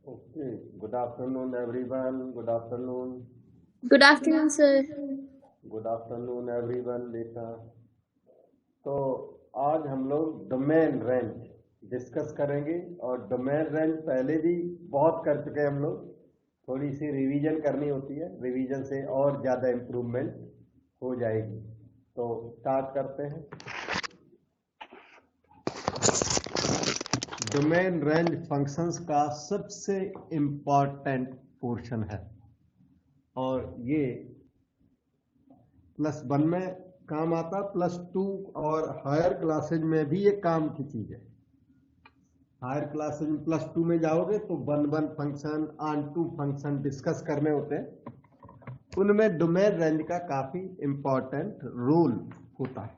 Okay, good afternoon, everyone. Good afternoon. Good afternoon, sir. Good afternoon, everyone. Lisa. तो आज हम लोग domain range discuss करेंगे और डोमेन रेंज पहले भी बहुत कर चुके हैं हम लोग। थोड़ी सी रिवीजन करनी होती है, रिवीजन से और ज़्यादा इम्प्रूवमेंट हो जाएगी। तो स्टार्ट करते हैं। डोमेन रेंज फंक्शंस का सबसे इम्पॉर्टेंट पोर्शन है और ये +1 में काम आता, +2 और हायर क्लासेज में भी ये काम की चीज है। हायर क्लासेज में +2 में जाओगे तो 1 function, onto function discuss करने होते हैं। उनमें डोमेन रेंज का काफी इंपॉर्टेंट रोल होता है।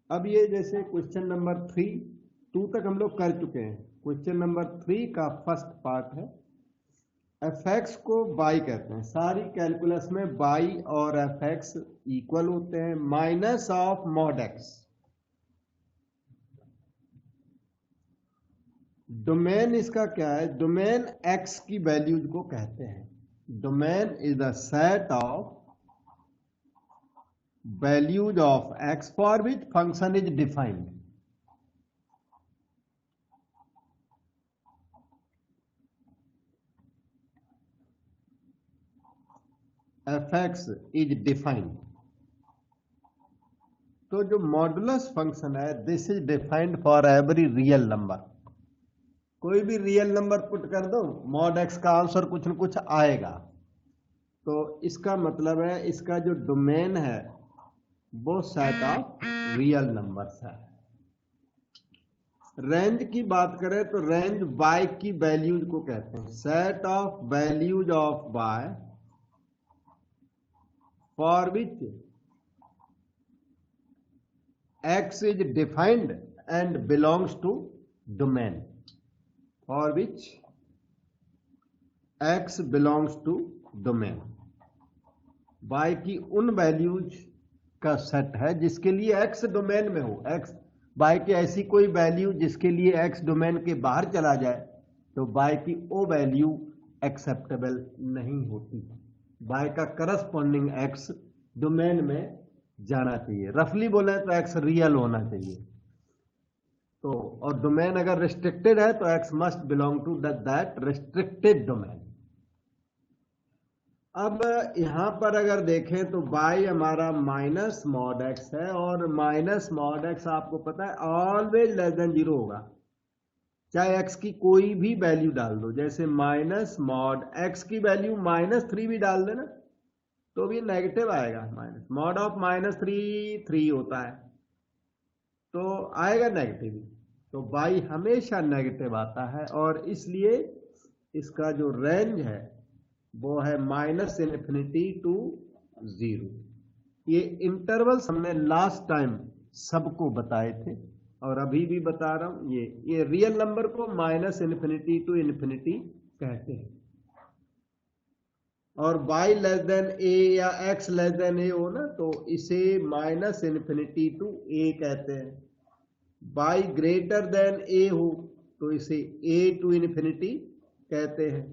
अब ये जैसे क्वेश्चन नंबर 3, 2 तक हम लोग कर चुके हैं। क्वेश्चन नंबर 3 का फर्स्ट पार्ट है, एफ एक्स को बाई कहते हैं। सारी कैलकुलस में बाई और एफ एक्स इक्वल होते हैं minus of mod x. Domain इसका क्या है? डोमेन एक्स की वैल्यूज को कहते हैं। Domain is the set of values of x for which function is defined. F x is defined. तो जो मॉडुलस फंक्शन है, this is defined for every real number. कोई भी रियल नंबर पुट कर दो, मॉड एक्स का answer कुछ न कुछ आएगा। तो इसका मतलब है इसका जो डोमेन है वो सेट ऑफ रियल नंबर्स है। रेंज की बात करें तो रेंज बाय की वैल्यूज को कहते हैं। Set of values of by for which x is defined and belongs to domain, for which x belongs to domain. By की उन वैल्यूज का सेट है जिसके लिए एक्स डोमेन में हो। एक्स बाय की ऐसी कोई वैल्यू जिसके लिए एक्स डोमेन के बाहर चला जाए तो बाय की वो वैल्यू एक्सेप्टेबल नहीं होती। बाय का करस्पॉन्डिंग एक्स डोमेन में जाना चाहिए। रफली बोले तो एक्स रियल होना चाहिए। तो और डोमेन अगर रिस्ट्रिक्टेड है तो x must belong to that restricted domain. अब यहां पर अगर देखें तो बाई हमारा माइनस मॉड एक्स है और माइनस मॉड एक्स आपको पता है ऑलवेज लेस देन 0 होगा। चाहे एक्स की कोई भी वैल्यू डाल दो, जैसे माइनस मॉड एक्स की वैल्यू -3 भी डाल देना तो भी नेगेटिव आएगा। माइनस मॉड ऑफ -3 3 होता है तो आएगा नेगेटिव। तो बाई हमेशा नेगेटिव आता है और इसलिए इसका जो रेंज है वो है -∞ टू 0। ये इंटरवल्स हमने लास्ट टाइम सबको बताए थे और अभी भी बता रहा हूं। ये रियल नंबर को -∞ टू इन्फिनिटी कहते हैं। और y लेस देन a या x लेस देन a हो ना तो इसे -∞ टू a कहते हैं। y ग्रेटर देन a हो तो इसे a टू इन्फिनिटी कहते हैं।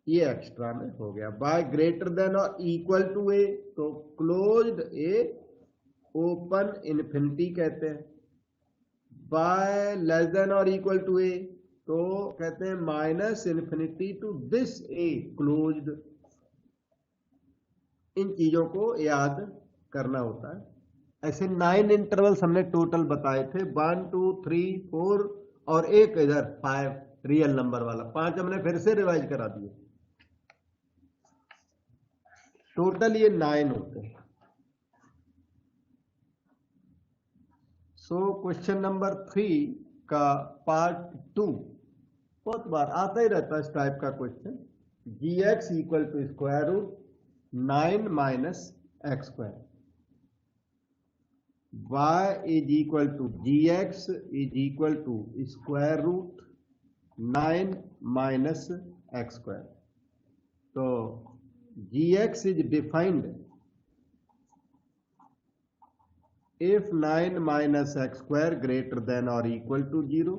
ये एक्स्ट्रा में हो गया। बाय ग्रेटर देन और इक्वल टू ए तो क्लोज्ड ए ओपन इन्फिनिटी कहते हैं। बाय लेस देन और इक्वल टू ए तो कहते हैं -∞ टू दिस ए क्लोज्ड। इन चीजों को याद करना होता है। ऐसे 9 इंटरवल्स हमने टोटल बताए थे, 1 2 3 4 और एक इधर 5 रियल नंबर वाला। 5 हमने फिर से रिवाइज करा दिए। टोटल ये 9 होते हैं। सो क्वेश्चन नंबर 3 का पार्ट 2 बहुत बार आता ही रहता है इस टाइप का question. G x equal to square root 9 minus x square. y is equal to g x is equal to square root 9 minus x square. तो g x is defined if 9 minus x square greater than or equal to 0,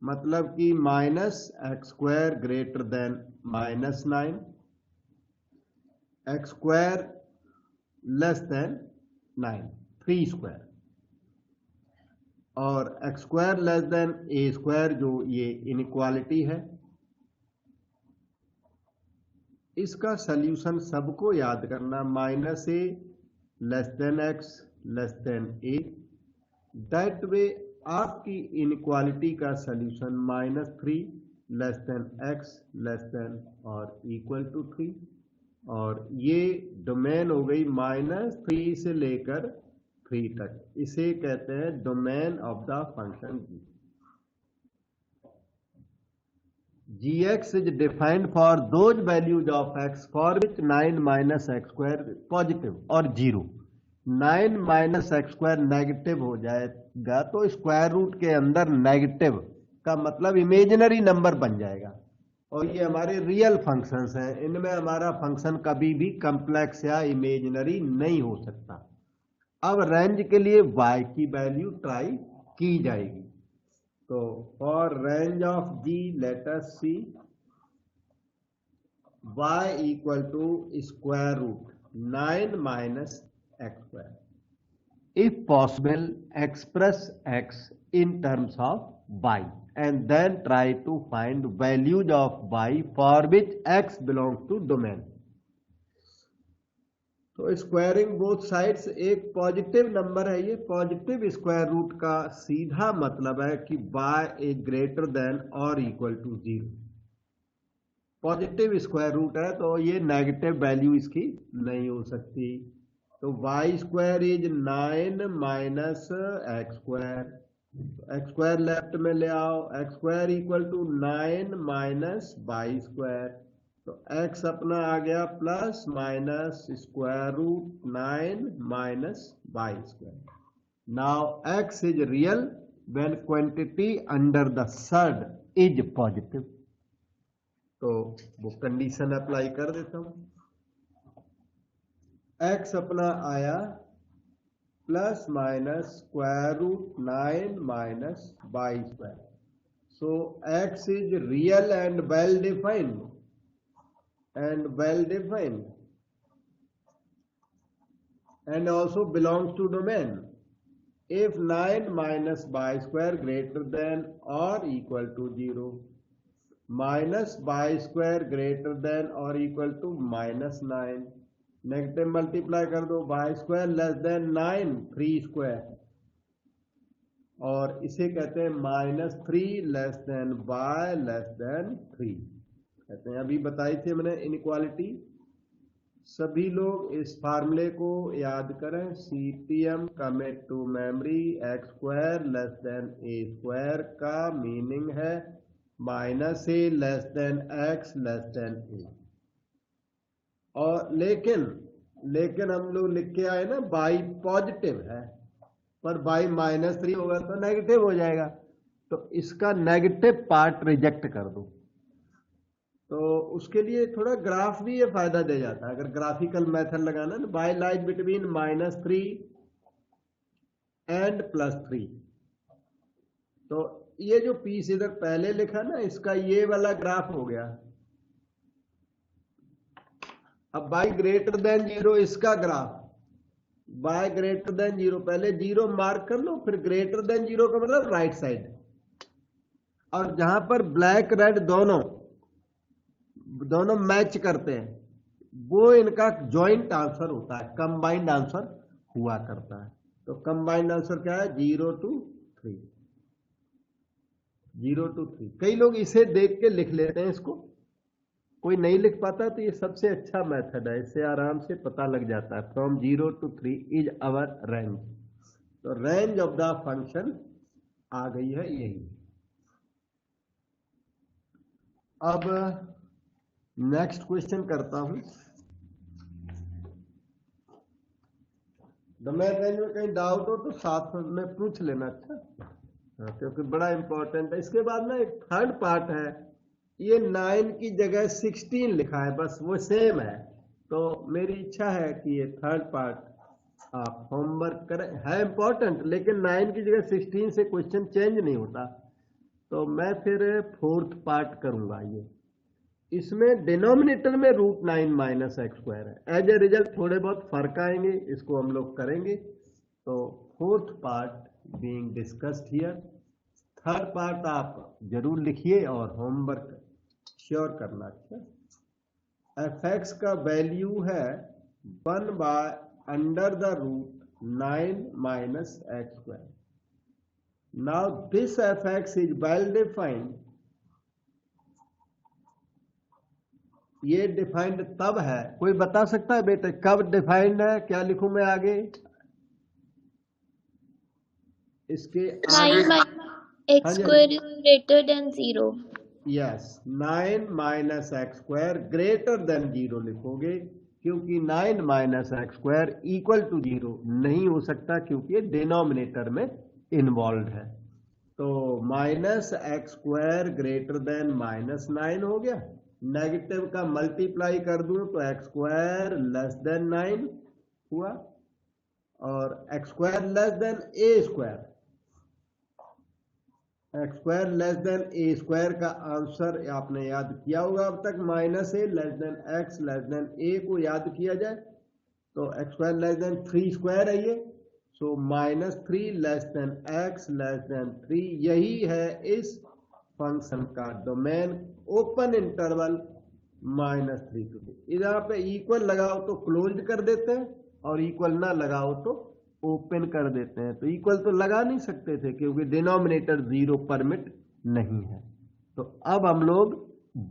मतलब कि -x² greater than -9, x² less then 9, 3², और x² less than a², जो ये inequality है। इसका solution सबको याद करना, -a less than x less than a। That way आपकी इनइक्वालिटी का solution -3 less than x less than और इक्वल टू 3, और ये डोमेन हो गई -3 से लेकर 3 तक। इसे कहते हैं domain of the function g। gx is defined for those values of x for which 9 minus x² positive और 0। 9 माइनस x² नेगेटिव हो जाएगा तो स्क्वायर रूट के अंदर नेगेटिव का मतलब इमेजिनरी नंबर बन जाएगा, और ये हमारे रियल फंक्शंस हैं। इनमें हमारा फंक्शन कभी भी कॉम्प्लेक्स या इमेजिनरी नहीं हो सकता। अब रेंज के लिए y की वैल्यू ट्राई की जाएगी। तो for range of g let us see y equal to square root 9 minus x²। If possible, express x in terms of y and then try to find values of y for which x belongs to domain। तो squaring both sides एक positive number है। ये positive square root का सीधा मतलब है कि y is greater than और equal to 0। Positive square root है तो ये नेगेटिव वैल्यू इसकी नहीं हो सकती। तो y² is 9 minus x²। x² left में ले आओ, x² equal to 9 minus y²। तो x अपना आ गया plus minus square root 9 minus y²। Now x is real when quantity under the surd is positive. तो वो कंडीशन अप्लाई कर देता हूं। x अपना आया plus minus square root 9 minus y²। So x is real and well defined and also belongs to domain if 9 minus y² greater than or equal to 0, minus y² greater than or equal to -9। Negative multiply कर दो, y² less than 9 3², और इसे कहते हैं -3 less then y less than 3 कहते हैं। अभी बताई थी मैंने इनइक्वालिटी। सभी लोग इस फार्मूले को याद करें। CTM commit to memory, x² less than a² का मीनिंग है -a less than x less than a। और लेकिन हम लोग लिख के आए ना y पॉजिटिव है, पर y -3 होगा तो नेगेटिव हो जाएगा। तो इसका नेगेटिव पार्ट रिजेक्ट कर दो। तो उसके लिए थोड़ा ग्राफ भी ये फायदा दे जाता है। अगर ग्राफिकल मेथड लगाना ना, y लाइज बिटवीन -3 एंड +3। तो ये जो पीस इधर पहले लिखा ना, इसका ये वाला ग्राफ हो गया। अब y ग्रेटर देन 0 इसका ग्राफ, y ग्रेटर देन 0, पहले 0 मार्क कर लो, फिर ग्रेटर देन 0 का मतलब राइट साइड। और जहां पर ब्लैक रेड दोनों मैच करते हैं, वो इनका जॉइंट आंसर होता है, कंबाइंड आंसर हुआ करता है। तो कंबाइंड आंसर क्या है? 0 to 3। 0 to 3। कई लोग इसे देख के लिख लेते हैं, इसको कोई नहीं लिख पाता, तो ये सबसे अच्छा मेथड है। इससे आराम से पता लग जाता है। From 0 to 3 is our range. तो रेंज ऑफ द फंक्शन आ गई है यही। अब नेक्स्ट क्वेश्चन करता हूं। डोमेन रेंज में कहीं डाउट हो तो साथ में पूछ लेना, अच्छा, क्योंकि बड़ा इंपॉर्टेंट है। इसके बाद ना एक थर्ड पार्ट है, ये 9 की जगह 16 लिखा है, बस वो सेम है। तो मेरी इच्छा है कि ये थर्ड पार्ट आप होमवर्क करें। है इंपॉर्टेंट, लेकिन 9 की जगह 16 से क्वेश्चन चेंज नहीं होता। तो मैं फिर फोर्थ पार्ट करूंगा। ये इसमें डिनोमिनेटर में √9 माइनस एक्स स्क्वायर है। एज ए रिजल्ट थोड़े बहुत फर्क आएंगे, इसको हम लोग करेंगे। तो fourth part being discussed here. Third part आप जरूर लिखिए और होमवर्क श्योर करना। अच्छा, एफ एक्स का वैल्यू है 1/√9 minus x square. Now this F x is well defined. ये डिफाइंड तब है, कोई बता सकता है बेटे कब डिफाइंड है? क्या लिखूं मैं आगे? इसके 9 minus x square is greater than 0. Yes, 9 minus x square greater than 0 लिखोगे, क्योंकि 9 minus x square equal to 0 नहीं हो सकता, क्योंकि ये डिनोमिनेटर में इन्वॉल्व है। तो minus x square greater then -9 हो गया। नेगेटिव का मल्टीप्लाई कर दूं तो एक्स स्क्वायर लेस देन 9 हुआ, और x square less than a square. X square less than a square का आंसर आपने याद किया होगा अब तक, -a less than x less than a को याद किया जाए तो x square less than 3 square है ये। So -3 less than x less than 3, यही है इस फंक्शन का डोमेन। Open interval -3 to 2। इधर पे इक्वल लगाओ तो क्लोज कर देते हैं, और इक्वल ना लगाओ तो ओपन कर देते हैं। तो इक्वल तो लगा नहीं सकते थे, क्योंकि डिनोमिनेटर 0 परमिट नहीं है। तो अब हम लोग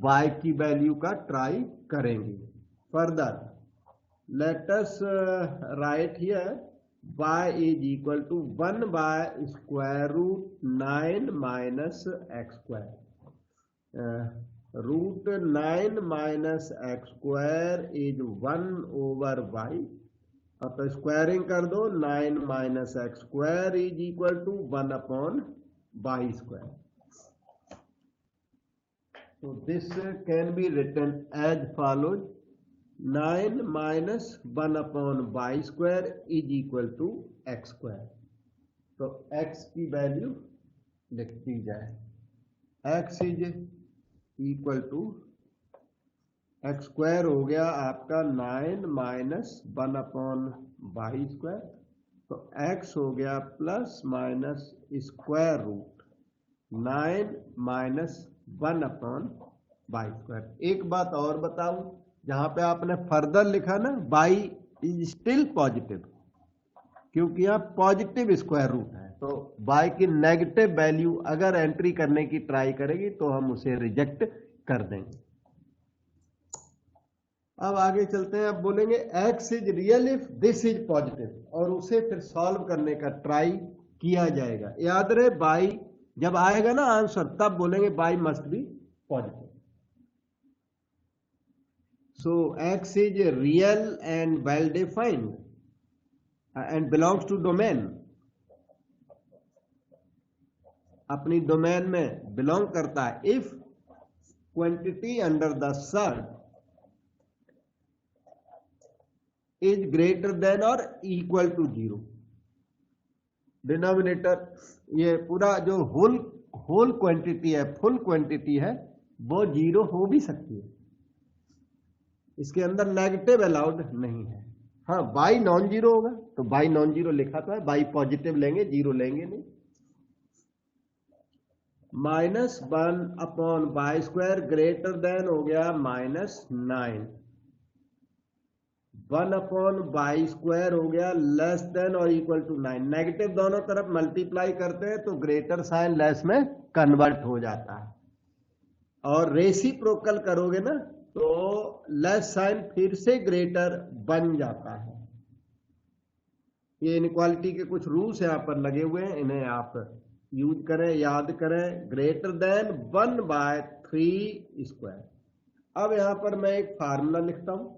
y की वैल्यू का ट्राई करेंगे। Further let us right here y is equal to 1/√9 minus x square. √9 minus x square is 1/y। अब तो स्क्वायरिंग कर दो, 9 minus x square is equal to 1/y square. So this can be written as follows: 9 minus 1/y square is equal to x square। तो x की value लिख दी जाए। x is equal to x square हो गया आपका 9 minus 1/y square, तो x हो गया plus minus square root 9 minus 1/y square. एक बात और बताऊं, जहां पे आपने फर्दर लिखा ना y इज स्टिल पॉजिटिव, क्योंकि यहां पॉजिटिव स्क्वायर रूट है। तो y की नेगेटिव वैल्यू अगर एंट्री करने की ट्राई करेगी तो हम उसे रिजेक्ट कर देंगे। अब आगे चलते हैं। अब बोलेंगे x is real if this is positive, और उसे फिर सॉल्व करने का ट्राई किया जाएगा। याद रहे y जब आएगा ना आंसर, तब बोलेंगे y must be positive. So x is real and well defined and belongs to domain। अपनी डोमेन में बिलोंग करता है if quantity under the surd is greater than or equal to 0। Denominator, ये पूरा जो होल क्वांटिटी है, full quantity है, वो 0 हो भी सकती है। इसके अंदर नेगेटिव अलाउड नहीं है। हाँ, y नॉन जीरो होगा, तो y नॉन जीरो लिखा तो है, y पॉजिटिव लेंगे, 0 लेंगे नहीं। -1/y स्क्वायर ग्रेटर देन हो गया -9, 1/y स्क्वायर हो गया लेस देन और इक्वल टू 9। नेगेटिव दोनों तरफ मल्टीप्लाई करते हैं तो ग्रेटर साइन लेस में कन्वर्ट हो जाता है, और रेसिप्रोकल करोगे ना तो लेस साइन फिर से ग्रेटर बन जाता है। ये इनइक्वालिटी के कुछ रूल्स यहाँ पर लगे हुए हैं, इन्हें आप यूज करें, याद करें। Greater than 1/3 square. अब यहां पर मैं एक फार्मूला लिखता हूं,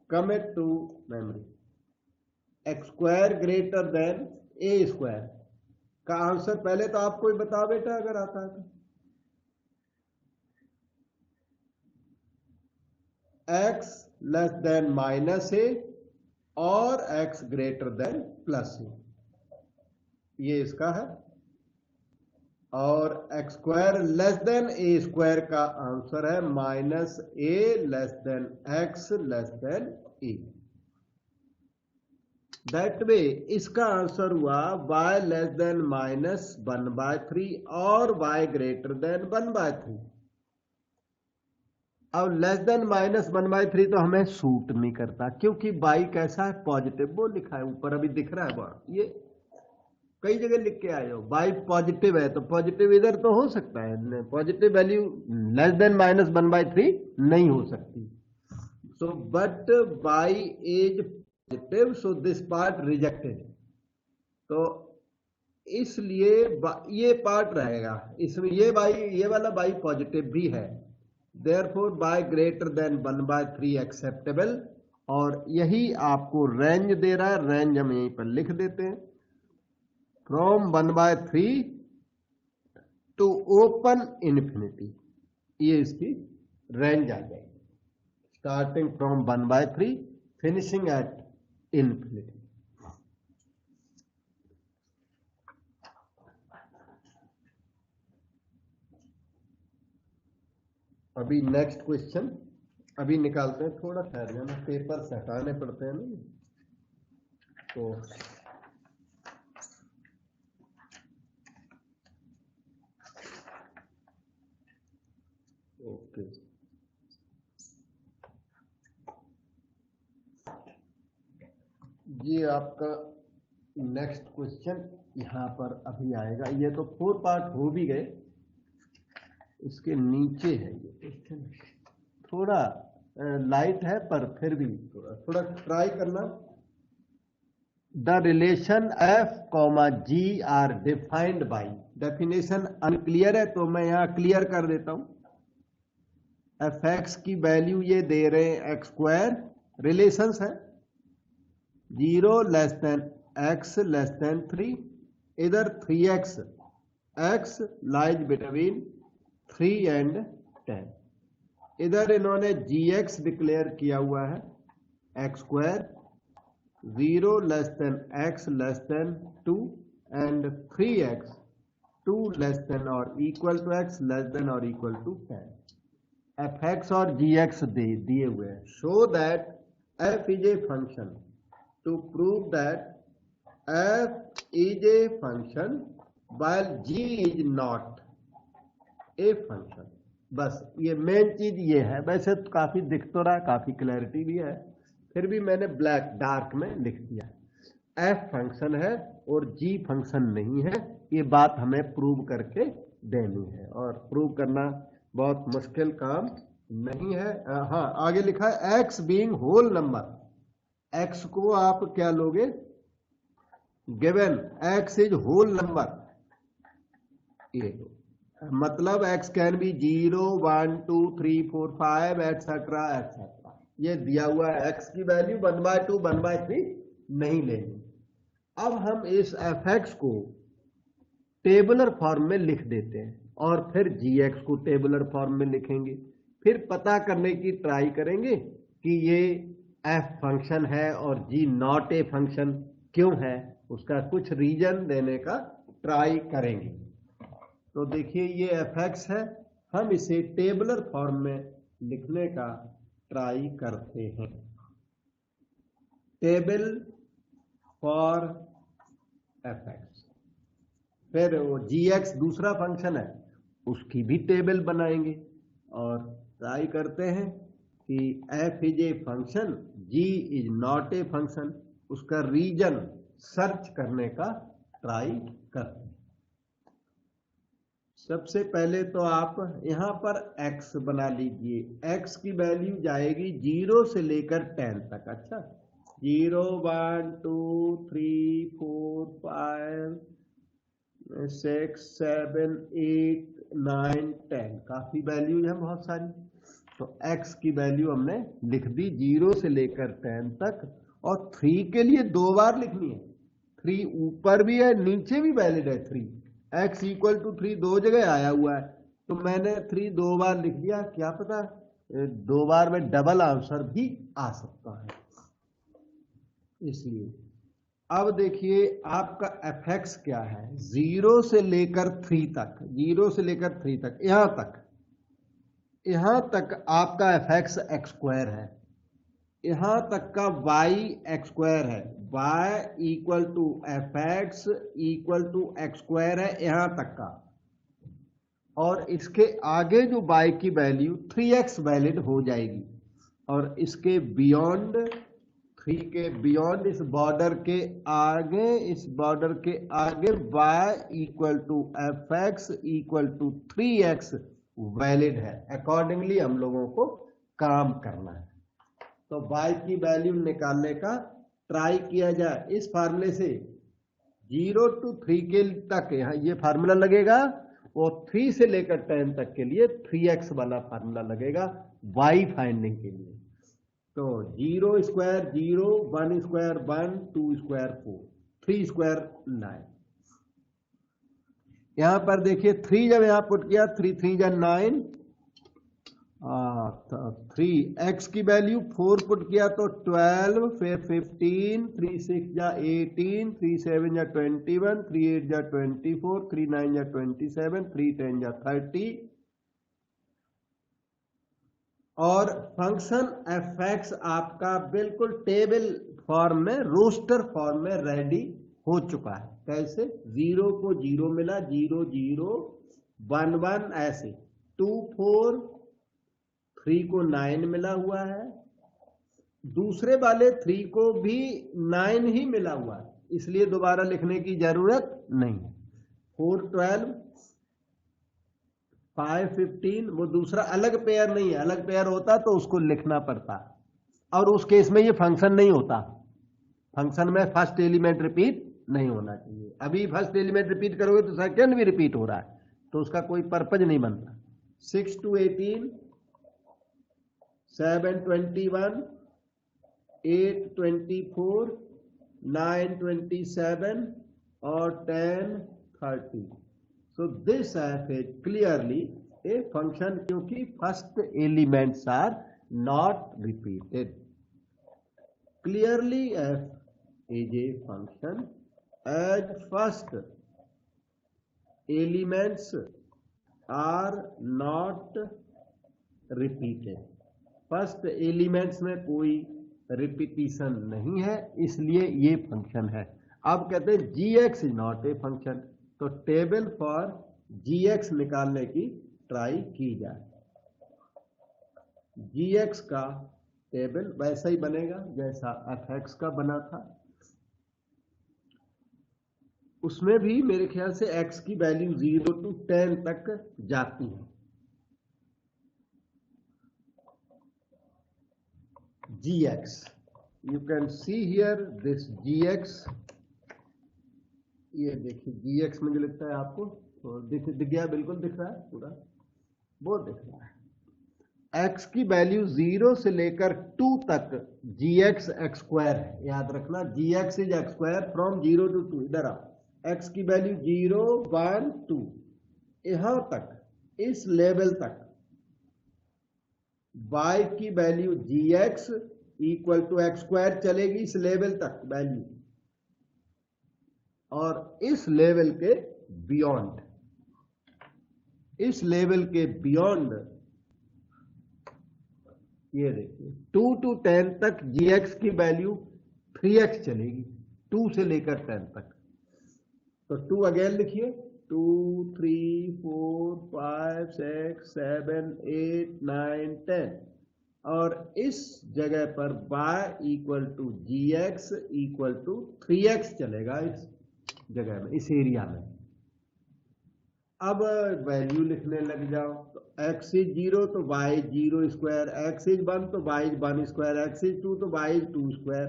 commit to memory. X square greater than a square का आंसर पहले तो आपको ही बताओ बेटा, अगर आता है तो। एक्स लेस देन -a और x ग्रेटर देन +a, ये इसका है और x square less than a square का आंसर है minus A less than x less than A. That way इसका आंसर हुआ y लेस देन माइनस 1/3 और y ग्रेटर देन 1/3। अब लेस देन माइनस 1/3 तो हमें सूट नहीं करता, क्योंकि y कैसा है, पॉजिटिव, वो लिखा है ऊपर अभी दिख रहा है वहां, ये कई जगह लिख के आए हो, y पॉजिटिव है तो पॉजिटिव इधर तो हो सकता है, positive value less than minus 1/3 नहीं हो सकती। So but y is positive, so this part rejected. तो इसलिए ये पार्ट रहेगा इसमें, ये वाला y पॉजिटिव भी है, therefore y greater than 1/3 acceptable. और यही आपको रेंज दे रहा है, रेंज हम यहीं पर लिख देते हैं, फ्रॉम 1/3 टू ओपन इन्फिनिटी, ये इसकी रेंज आ जाएगी, starting from 1/3 finishing at infinity. अभी नेक्स्ट क्वेश्चन अभी निकालते हैं, थोड़ा ठहर जाना, पेपर से हटाने पड़ते हैं ना, तो ओके। ये आपका नेक्स्ट क्वेश्चन यहाँ पर अभी आएगा, ये तो 4 पार्ट हो भी गए, इसके नीचे है ये क्वेश्चन, थोड़ा लाइट है पर फिर भी थोड़ा ट्राई करना। The relation f, g are defined by, definition unclear है तो मैं यहाँ क्लियर कर देता हूं। एफ एक्स की वैल्यू ये दे रहे हैं एक्स स्क्वायर, रिलेशंस है 0 less than x less than 3, इधर 3x, x lies between 3 and 10, इधर इन्होंने gx डिक्लेयर किया हुआ है, x square 0 less than x less than 2 and 3x 2 less than और equal to x less than और equal to 10। F x और g x दिए हुए हैं, show that f is a function, to prove that f is a function while g is not a function. बस ये main चीज ये है, वैसे तो काफी दिख तो रहा है, काफी क्लैरिटी भी है, फिर भी मैंने ब्लैक डार्क में लिख दिया, f फंक्शन है और g फंक्शन नहीं है, ये बात हमें प्रूव करके देनी है, और प्रूव करना बहुत मुश्किल काम नहीं है। हाँ, आगे लिखा है x being whole number, x को आप क्या लोगे, given x is whole number, ये मतलब x can be 0 1 2 3 4 5 etcetera etcetera, ये दिया हुआ है, x की वैल्यू 1/2 1/3 नहीं लेनी। अब हम इस f(x) को टेबुलर फॉर्म में लिख देते हैं और फिर gx को टेबुलर फॉर्म में लिखेंगे, फिर पता करने की ट्राई करेंगे कि ये f फंक्शन है और g नॉट ए फंक्शन क्यों है, उसका कुछ रीजन देने का ट्राई करेंगे। तो देखिए ये f(x) है, हम इसे टेबुलर फॉर्म में लिखने का ट्राई करते हैं। टेबल फॉर f(x), फिर वो gx दूसरा फंक्शन है, उसकी भी टेबल बनाएंगे और ट्राई करते हैं कि f is a function, g is not a function, उसका रीजन सर्च करने का ट्राई करते हैं। सबसे पहले तो आप यहां पर x बना लीजिए, x की वैल्यू जाएगी 0 से लेकर 10 तक। अच्छा, 0 1 2 3 4 5 6 7 8 9 10, काफी वैल्यू है, बहुत सारी। तो x की वैल्यू हमने लिख दी 0 से लेकर 10 तक, और 3 के लिए 2 बार लिखनी है, 3 ऊपर भी है नीचे भी वैलिड है, 3 x इक्वल टू 3 दो जगह आया हुआ है, तो मैंने 3 2 बार लिख दिया, क्या पता 2 बार में डबल आंसर भी आ सकता है, इसलिए अब देखिए आपका एफ एक्स क्या है, 0 से लेकर 3 तक, 0 से लेकर 3 तक, यहां तक आपका एफ एक्स एक्स स्क्वायर है, यहां तक का वाई एक्स स्क्वायर है, y equal to f x equal to x square है यहां तक का, और इसके आगे जो वाई की वैल्यू 3x वैलिड हो जाएगी, और इसके बियॉन्ड 3 के बियॉन्ड इस बॉर्डर के आगे, इस बॉर्डर के आगे y equal to f x equal to 3x valid है। अकॉर्डिंगली हम लोगों को काम करना है। तो y की वैल्यू निकालने का ट्राई किया जाए इस फार्मूले से। 0 to 3 के तक यहाँ ये फार्मूला लगेगा, और 3 से लेकर 10 तक के लिए 3x वाला फार्मूला लगेगा y फाइंडिंग के लिए। तो 0 स्क्वायर 0, 1 स्क्वायर 1, 2 स्क्वायर 4, 3 स्क्वायर 9। यहां पर देखिए 3 जब यहां पुट किया, 3 3 जा 9, 3x की वैल्यू 4 पुट किया तो 12, फिर 15, 3 6 जा 18, 3 7 जा 21, 3 8 जा 24, 3 9 जा 27, 3 10 जा 30। और फंक्शन एफ एक्स आपका बिल्कुल टेबल फॉर्म में, रोस्टर फॉर्म में रेडी हो चुका है। कैसे? 0 को 0 मिला, 0 0 1 1 ऐसे, 2 4, 3 को 9 मिला हुआ है, दूसरे वाले 3 को भी 9 ही मिला हुआ है, इसलिए दोबारा लिखने की जरूरत नहीं है। 4 12, 5 15, वो दूसरा अलग पेयर नहीं है, अलग पेयर होता तो उसको लिखना पड़ता, और उस केस में ये फंक्शन नहीं होता। फंक्शन में फर्स्ट एलिमेंट रिपीट नहीं होना चाहिए। अभी फर्स्ट एलिमेंट रिपीट करोगे तो सेकंड भी रिपीट हो रहा है, तो उसका कोई पर्पज नहीं बनता। 6 to 18, 7 21, 8 24, 9 27 और 10 30। So this f is clearly a function, क्योंकि first elements are not repeated. Clearly f is a function as first elements are not repeated. First elements में कोई रिपीटिशन नहीं है, इसलिए ये फंक्शन है। अब कहते हैं gx is not a function, तो टेबल फॉर gx निकालने की ट्राई की जाए। gx का टेबल वैसा ही बनेगा जैसा fx का बना था, उसमें भी मेरे ख्याल से x की वैल्यू 0 to 10 तक जाती है। gx, you can see here this gx, ये देखिए gx में जो लिखता है आपको तो दिख गया, बिल्कुल दिख रहा है, पूरा वो दिख रहा है। x की वैल्यू 0 से लेकर 2 तक gx एक्स स्क्वायर है, याद रखना gx is x square from 0 to 2। इधर आओ, x की वैल्यू 0 1 2, यहां तक, इस लेवल तक y की value gx equal to x square चलेगी इस लेवल तक वैल्यू, और इस लेवल के बियॉन्ड, इस लेवल के बियॉन्ड ये देखिए 2 to 10 तक gx की वैल्यू 3x चलेगी, 2 से लेकर 10 तक। तो 2 अगेन लिखिए, 2 3 4 5 6 7 8 9 10, और इस जगह पर y equal to g x equal to 3x चलेगा इस जगह में, इस एरिया में। अब वैल्यू लिखने लग जाओ, तो x इज 0 तो y 0 स्क्वायर, x इज 1 तो y 1 स्क्वायर, x इज 2 तो y 2 स्क्वायर।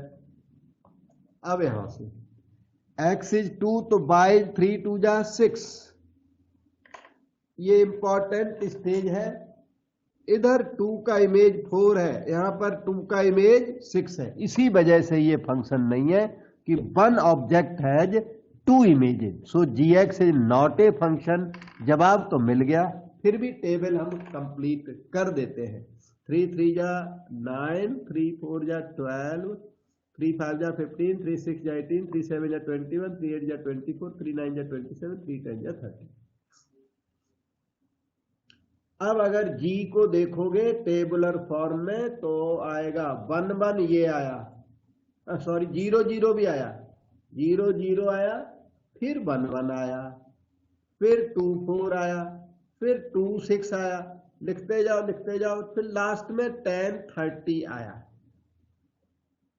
अब यहां से x इज 2 तो y 3 2 जा 6, ये इंपॉर्टेंट स्टेज है। इधर 2 का इमेज 4 है, यहां पर 2 का इमेज 6 है, इसी वजह से ये फंक्शन नहीं है कि one object has 2 images, so gx is not a function. जवाब तो मिल गया, फिर भी टेबल हम कंप्लीट कर देते हैं। 3 3 जा 9, 3 4 जा 12, 3 5 जा 15, 3 6 जा 18, 3 7 जा 21, 3 8 जा 24, 3 9 जा 27, 3 10 जा 30। अब अगर जी को देखोगे टेबुलर फॉर्म में तो आएगा 1 1, ये आया, सॉरी 0 0 भी आया, 0 0 आया, फिर 1 1 आया, फिर 2 4 आया, फिर 2 6 आया, लिखते जाओ, फिर लास्ट में 10 30 आया।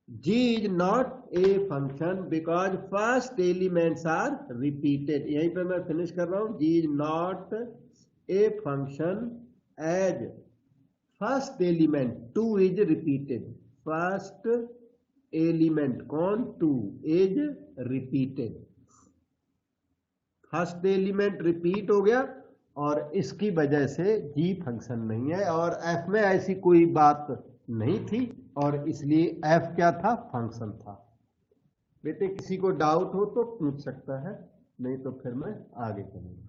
G is not a function because first elements are repeated। यहीं पे मैं फिनिश कर रहा हूं। G is not a function as first element 2 is repeated। first element कौन? 2 is repeated। First element repeat हो गया और इसकी वजह से G फंक्शन नहीं है, और F में ऐसी कोई बात नहीं थी और इसलिए F क्या था? फंक्शन था। बेटे किसी को डाउट हो तो पूछ सकता है, नहीं तो फिर मैं आगे करूंगा।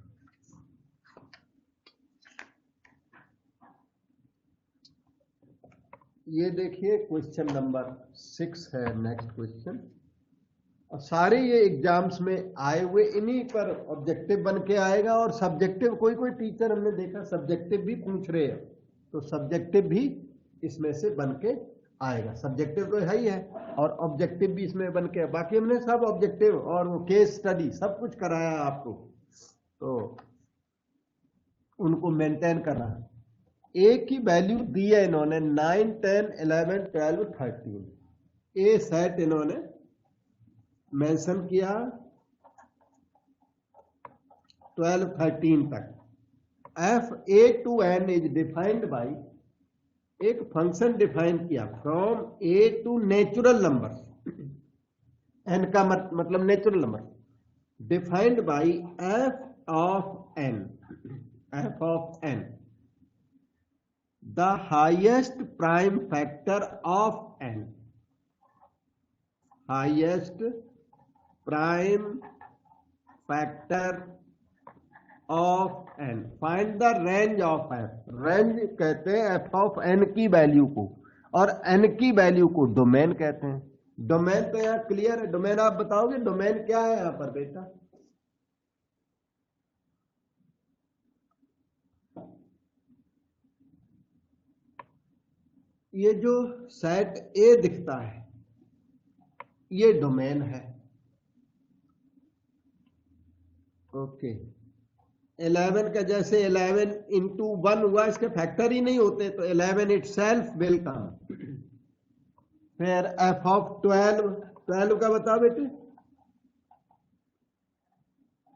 ये देखिए क्वेश्चन नंबर 6 है नेक्स्ट क्वेश्चन। और सारे ये एग्जाम्स में आए हुए इन्हीं पर ऑब्जेक्टिव बन के आएगा, और सब्जेक्टिव कोई कोई टीचर हमने देखा सब्जेक्टिव भी पूछ रहे हैं, तो सब्जेक्टिव भी इसमें से बन के आएगा। सब्जेक्टिव तो है ही है और ऑब्जेक्टिव भी इसमें बन के, बाकी हमने सब ऑब्जेक्टिव और वो केस स्टडी सब कुछ कराया आपको, तो उनको मेंटेन करना है। ए की वैल्यू दी है इन्होंने 9 10 11 12 13। ए सेट इन्होंने मेंशन किया 12 13 तक। F a to n is defined by, एक फंक्शन डिफाइन किया from a to natural number, n का मतलब natural number, defined by f of n, f of n the highest prime factor of n, highest prime factor of n, find the range of f. Range कहते हैं f of n की value को, और N की value को domain कहते हैं। Domain तो यहां क्लियर है, डोमेन आप बताओगे डोमेन क्या है यहां पर बेटा? ये जो सेट ए दिखता है ये डोमेन है। ओके 11 का जैसे 11 इंटू 1 हुआ, इसके फैक्टर ही नहीं होते तो 11 इटसेल्फ विल कम। फिर एफ ऑफ 12 का बताओ बेटे,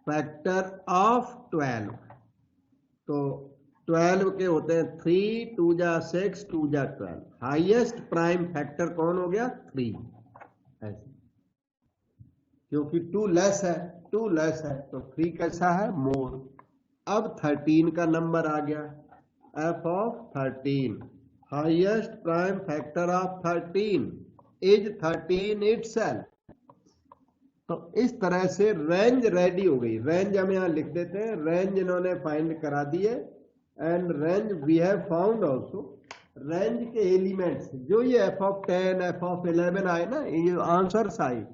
फैक्टर ऑफ 12, तो 12 के होते हैं 3 2 जा 6 2 जा 12। हाईएस्ट प्राइम फैक्टर कौन हो गया? 3, ऐसे, क्योंकि 2 लेस है, 2 लेस है तो 3 कैसा है? मोर। अब 13 का नंबर आ गया, F of 13, highest prime factor of 13 is 13 itself. तो इस तरह से रेंज रेडी हो गई। रेंज हम यहां लिख देते हैं, रेंज इन्होंने फाइंड करा दिए, and range we have found also. Range के एलिमेंट्स जो ये एफ ऑफ 10 एफ ऑफ 11 आए ना, ये answers I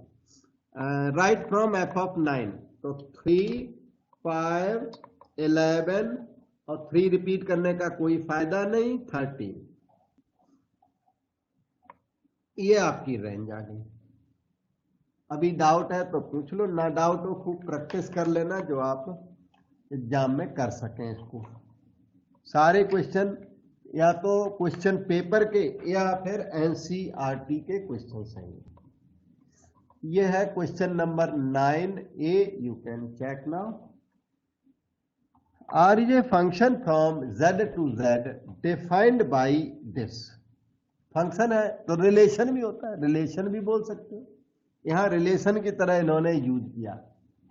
right from F of 9, तो 3 5 11 और 3 रिपीट करने का कोई फायदा नहीं, 13, ये आपकी रेंज आ गई। अभी डाउट है तो पूछ लो, ना डाउट हो खूब प्रैक्टिस कर लेना जो आप एग्जाम में कर सकें इसको। सारे क्वेश्चन या तो क्वेश्चन पेपर के या फिर एनसीईआरटी के क्वेश्चन हैं। ये है question number 9A, you can check now. R is a function from Z to Z defined by this। Function है तो रिलेशन भी होता है, रिलेशन भी बोल सकते हो। यहां रिलेशन की तरह इन्होंने यूज किया,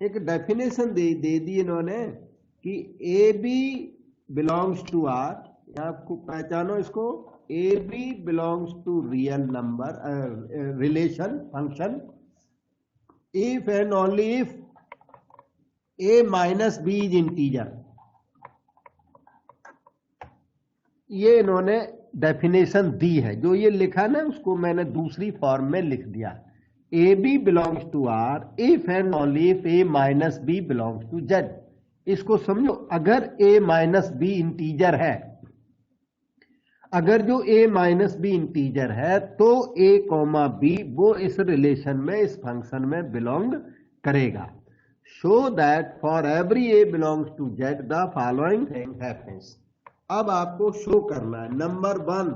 एक डेफिनेशन दे दी इन्होंने कि a b belongs to R. यहां खूब पहचानो इसको, a b belongs to real number relation function if and only if a minus b is integer. ये इन्होंने डेफिनेशन दी है, जो ये लिखा ना उसको मैंने दूसरी फॉर्म में लिख दिया। A b belongs to R if and only if a minus b belongs to Z. इसको समझो, अगर ए माइनस बी इंटीजर है, अगर जो ए माइनस बी इंटीजर है तो ए कॉमा बी वो इस रिलेशन में, इस फंक्शन में बिलोंग करेगा। Show that for every a belongs to Z the following thing happens. अब आपको शो करना है, नंबर 1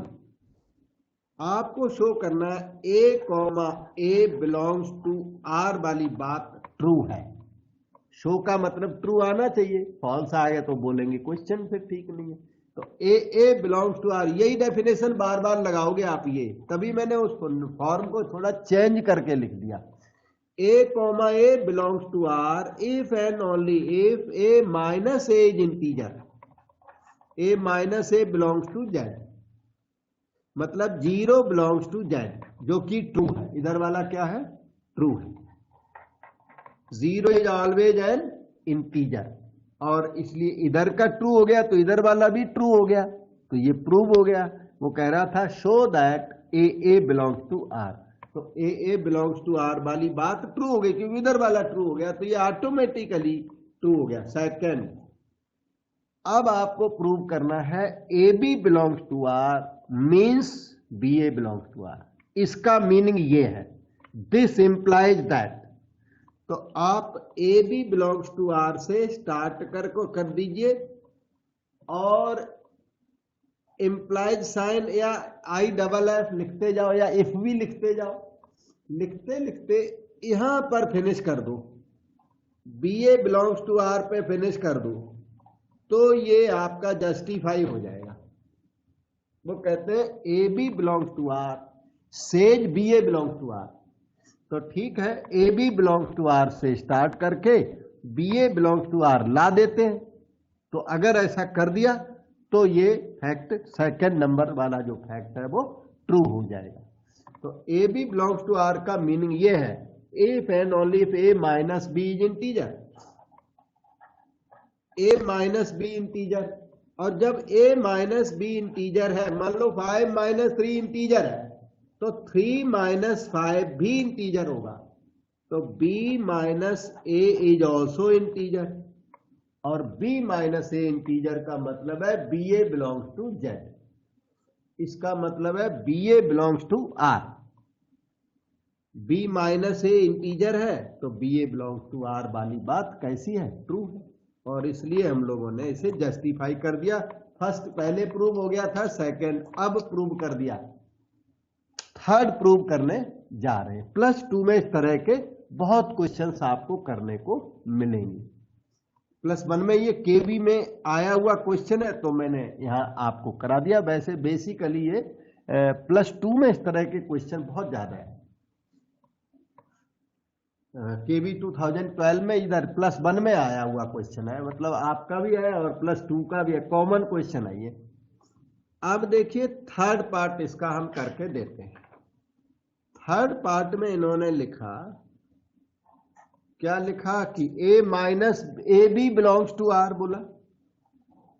आपको शो करना है a comma a belongs to R वाली बात ट्रू है। शो का मतलब ट्रू आना चाहिए, फॉल्स आ गया तो बोलेंगे क्वेश्चन फिर ठीक नहीं है। तो ए बिलोंग्स टू आर, यही डेफिनेशन बार बार लगाओगे आप, ये तभी मैंने उस फॉर्म को थोड़ा चेंज करके लिख दिया। A comma a belongs to R if and only if a minus a is integer, a minus a belongs to Z, मतलब 0 बिलोंग्स टू जेड, जो कि ट्रू है। इधर वाला क्या है? ट्रू है। 0 इज ऑलवेज एन इंटीजर, और इसलिए इधर का ट्रू हो गया तो इधर वाला भी ट्रू हो गया, तो ये प्रूव हो गया। वो कह रहा था show that a belongs to R, तो ए बिलोंग्स टू आर वाली बात ट्रू हो गई क्योंकि इधर वाला ट्रू हो गया, तो ये ऑटोमेटिकली ट्रू हो गया। सेकंड, अब आपको प्रूव करना है a b belongs to R means b a belongs to R. इसका मीनिंग ये है, दिस इंप्लाइज दैट। तो आप a b belongs to R से स्टार्ट कर दीजिए और इंप्लाइज साइन या आई डबल एफ लिखते जाओ या इफ भी लिखते जाओ, लिखते लिखते यहां पर फिनिश कर दो, b a belongs to R पे फिनिश कर दो, तो ये आपका जस्टिफाई हो जाएगा। वो कहते हैं a b belongs to R says b a belongs to R, तो ठीक है, a b belongs to R से स्टार्ट करके b a belongs to R ला देते हैं। तो अगर ऐसा कर दिया तो ये फैक्ट, सेकंड नंबर वाला जो फैक्ट है वो ट्रू हो जाएगा। तो a b belongs to R का मीनिंग ये है, if and only if a minus b is integer, a minus b integer, और जब ए माइनस बी इंटीजर है, मान लो 5 माइनस 3 इंटीजर है, तो 3 माइनस 5 भी इंटीजर होगा, तो b minus a is also integer, और b माइनस ए इंटीजर का मतलब है b a belongs to Z. इसका मतलब है b a belongs to R. b minus a integer है तो b a belongs to R वाली बात कैसी है? ट्रू है, और इसलिए हम लोगों ने इसे जस्टिफाई कर दिया। फर्स्ट पहले प्रूव हो गया था, सेकंड अब प्रूव कर दिया, थर्ड प्रूव करने जा रहे हैं। +2 में इस तरह के बहुत क्वेश्चंस आपको करने को मिलेंगे। +1 में ये केबी में आया हुआ क्वेश्चन है तो मैंने यहां आपको करा दिया। वैसे बेसिकली ये +2 में इस तरह के क्वेश्चन बहुत ज्यादा है। केबी 2012 में इधर +1 में आया हुआ क्वेश्चन है, मतलब आपका भी है और +2 का भी है, कॉमन क्वेश्चन है ये। अब देखिए थर्ड पार्ट इसका हम करके देते हैं। थर्ड पार्ट में इन्होंने लिखा, क्या लिखा कि a minus a b belongs to R बोला,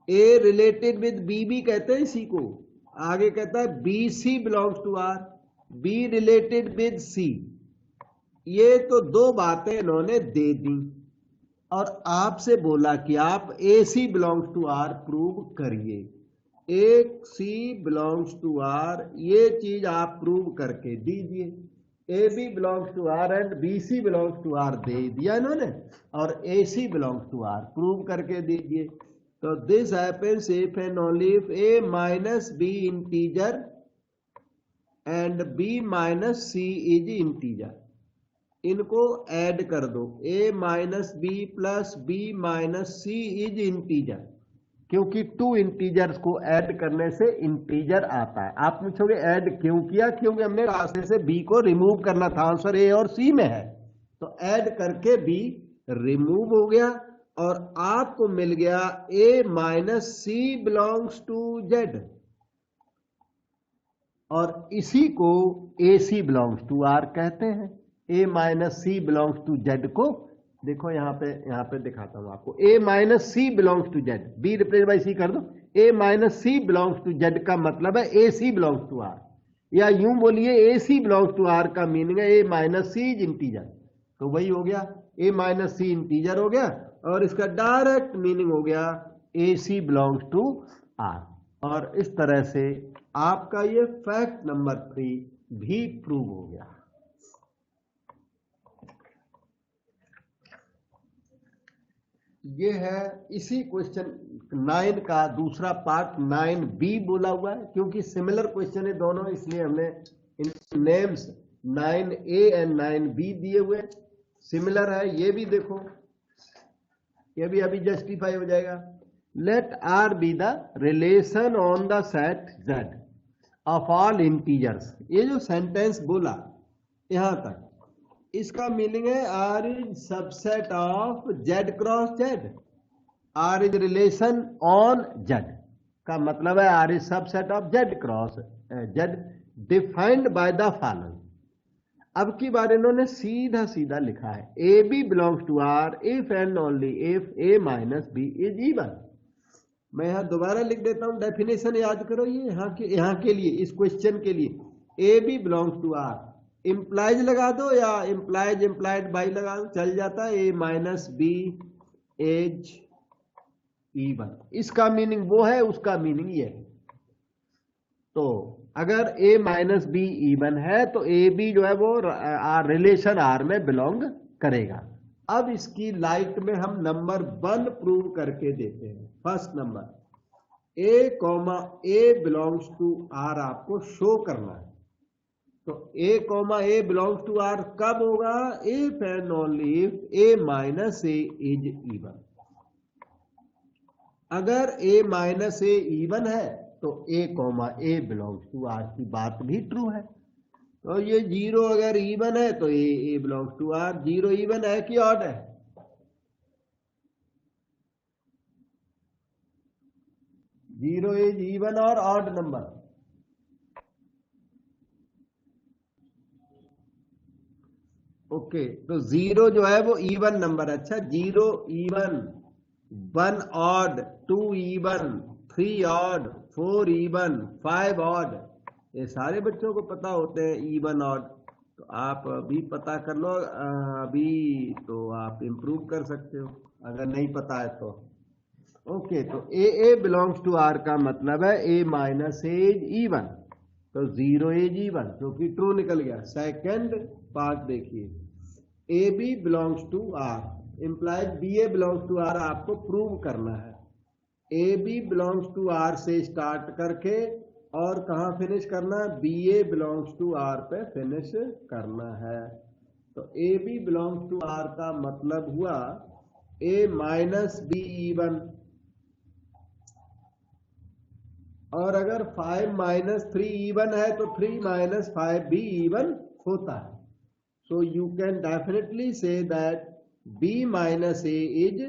a related with b b कहते हैं इसी को, आगे कहता है b c belongs to R, b related with c. ये तो दो बातें इन्होंने दे दी और आपसे बोला कि आप ए c belongs to R prove करिए। एक सी बिलोंग्स टू आर, ये चीज आप प्रूव करके दीजिए। A b belongs to R and b c belongs to R दे दिया इन्होंने, और a c belongs to R prove करके दीजिए। तो this happens if and only if a minus b integer and b minus c is integer. इनको add कर दो, a minus b plus b minus c is integer, क्योंकि 2 integers को add करने से इंटीजर आता है। आप पूछोगे ऐड क्यों किया? क्योंकि हमने रास्ते से बी को रिमूव करना था, आंसर ए और सी में है, तो ऐड करके बी रिमूव हो गया और आपको मिल गया a minus c belongs to Z, और इसी को a c belongs to R कहते हैं। A minus c belongs to Z को देखो यहां पे दिखाता हूं आपको, a minus c belongs to Z, b replace by c कर दो, a minus c belongs to Z का मतलब है a c belongs to R, या यूं बोलिए a c belongs to R का मीनिंग है ए माइनस सी इज इंटीजर। तो वही हो गया, ए माइनस सी इंटीजर हो गया, और इसका डायरेक्ट मीनिंग हो गया ए सी बिलोंग्स टू आर। और इस तरह से आपका ये फैक्ट नंबर 3 भी प्रूव हो गया। ये है इसी क्वेश्चन 9 का दूसरा पार्ट, 9B बोला हुआ है, क्योंकि सिमिलर क्वेश्चन है दोनों, इसलिए हमने इन नेम्स 9A एंड 9B दिए हुए। सिमिलर है, ये भी देखो, ये भी अभी जस्टिफाई हो जाएगा। Let R be the relation on the set Z of all integers. ये जो सेंटेंस बोला यहां तक, इसका मीनिंग है R is subset of Z cross Z. R is relation on Z का मतलब है R is subset of Z cross Z defined by the following. अब की बार इन्होंने सीधा सीधा लिखा है a b belongs to R if and only if a minus b is even. मैं यहां दोबारा लिख देता हूं, डेफिनेशन याद करो, ये यहां के लिए, इस क्वेश्चन के लिए a b belongs to R, implies लगा दो या इंप्लाइज इंप्लाइड बाई लगा दो, चल जाता है। ए माइनस बी एज इवन, इसका मीनिंग वो है, उसका मीनिंग ये है। तो अगर ए माइनस बी इवन है तो ए बी जो है वो रिलेशन आर में बिलोंग करेगा। अब इसकी लाइट में हम नंबर 1 प्रूव करके देते हैं। First number, a comma a belongs to R आपको शो करना है। तो a comma a belongs to R कब होगा? If and only if a minus a is even. अगर ए माइनस ए इवन है तो a comma a belongs to R की बात भी ट्रू है। तो ये 0 अगर इवन है तो a belongs to are. 0 even है कि ऑड है? जीरो इज इवन और ऑड नंबर। ओके, तो 0 जो है वो इवन नंबर। अच्छा, 0 even, 1 odd, 2 even, 3 odd, 4 even, 5 odd, ये सारे बच्चों को पता होते हैं इवन ऑड। तो आप अभी पता कर लो, अभी तो आप इंप्रूव कर सकते हो अगर नहीं पता है तो। ओके, तो ए बिलोंग्स टू आर का मतलब है ए माइनस ए इज इवन, तो 0 इज इवन, जो कि ट्रू निकल गया। सेकंड पार्ट देखिए, a b belongs to R implies b a belongs to R आपको प्रूव करना है। A b belongs to R से स्टार्ट करके और कहाँ फिनिश करना है? B a belongs to R पे फिनिश करना है। तो a b belongs to R का मतलब हुआ ए माइनस बी इवन, और अगर 5 माइनस 3 इवन है तो 3 माइनस 5 भी इवन होता है। So you can definitely say that b minus a is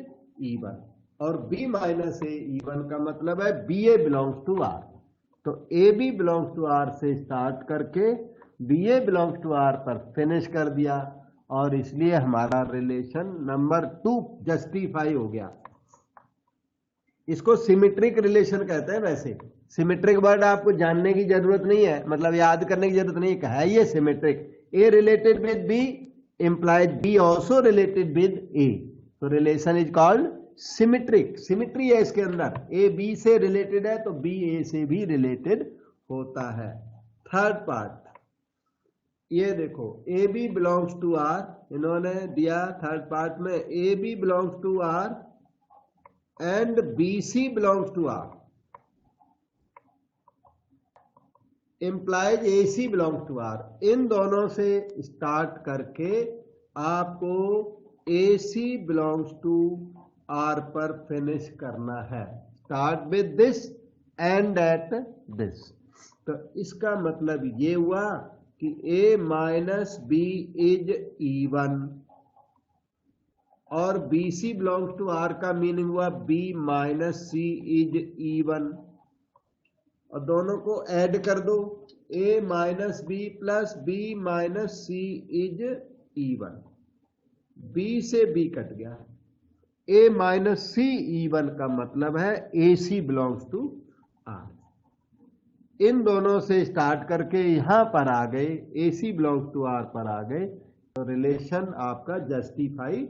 even, और b माइनस ए इवन का मतलब है b a belongs to R. तो a b belongs to R से स्टार्ट करके b a belongs to R पर finish कर दिया, और इसलिए हमारा रिलेशन नंबर 2 जस्टिफाई हो गया। इसको सिमेट्रिक रिलेशन कहते हैं। वैसे सिमेट्रिक वर्ड आपको जानने की जरूरत नहीं है, मतलब याद करने की जरूरत नहीं है ये symmetric. A related with b implies B also related with A, so relation is called symmetric। Symmetry है इसके अंदर, A B से रिलेटेड है तो B A से भी रिलेटेड होता है। थर्ड पार्ट ये देखो, A B belongs to R, इन्होंने दिया थर्ड पार्ट में A B belongs to R and B C belongs to R implies AC belongs to R। इन दोनों से स्टार्ट करके आपको AC belongs to R पर फिनिश करना है। Start with this end at this. तो इसका मतलब ये हुआ कि A minus B is even, और BC belongs to R का मीनिंग हुआ B minus C is even, और दोनों को ऐड कर दो, a minus b plus b minus c is even. b से b कट गया, ए माइनस सी E1 का मतलब है AC बिलोंग्स टू R। इन दोनों से स्टार्ट करके यहां पर आ गए, AC बिलोंग्स टू R पर आ गए, तो रिलेशन आपका जस्टिफाई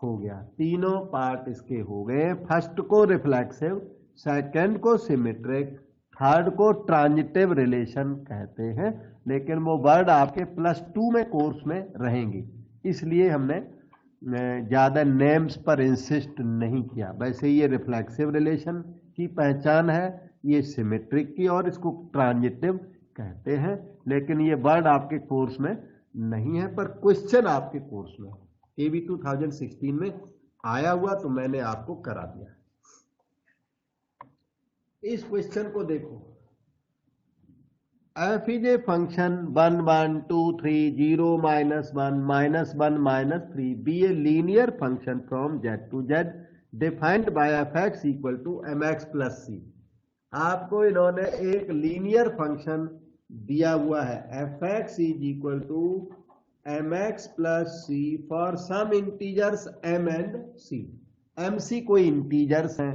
हो गया। तीनों पार्ट इसके हो गए। फर्स्ट को रिफ्लेक्सिव, सेकंड को सिमेट्रिक, थर्ड को ट्रांजिटिव रिलेशन कहते हैं। लेकिन वो वर्ड आपके +2 में कोर्स में रहेंगे, इसलिए हमने ज़्यादा नेम्स पर इंसिस्ट नहीं किया। वैसे ये रिफ्लेक्सिव रिलेशन की पहचान है, ये सिमेट्रिक की, और इसको ट्रांजिटिव कहते हैं। लेकिन ये वर्ड आपके कोर्स में नहीं है, पर क्वेश्चन आपके कोर्स में KB 2016 में आया हुआ, तो मैंने आपको करा दिया। इस क्वेश्चन को देखो, f is a function 1 1 2 3 0 -1 -1 -3 be a linear function from z to z defined by fx equal to mx plus c। आपको इन्होंने एक लीनियर फंक्शन दिया हुआ है, fx is equal to mx plus c for some integers m and c। mc कोई integers हैं।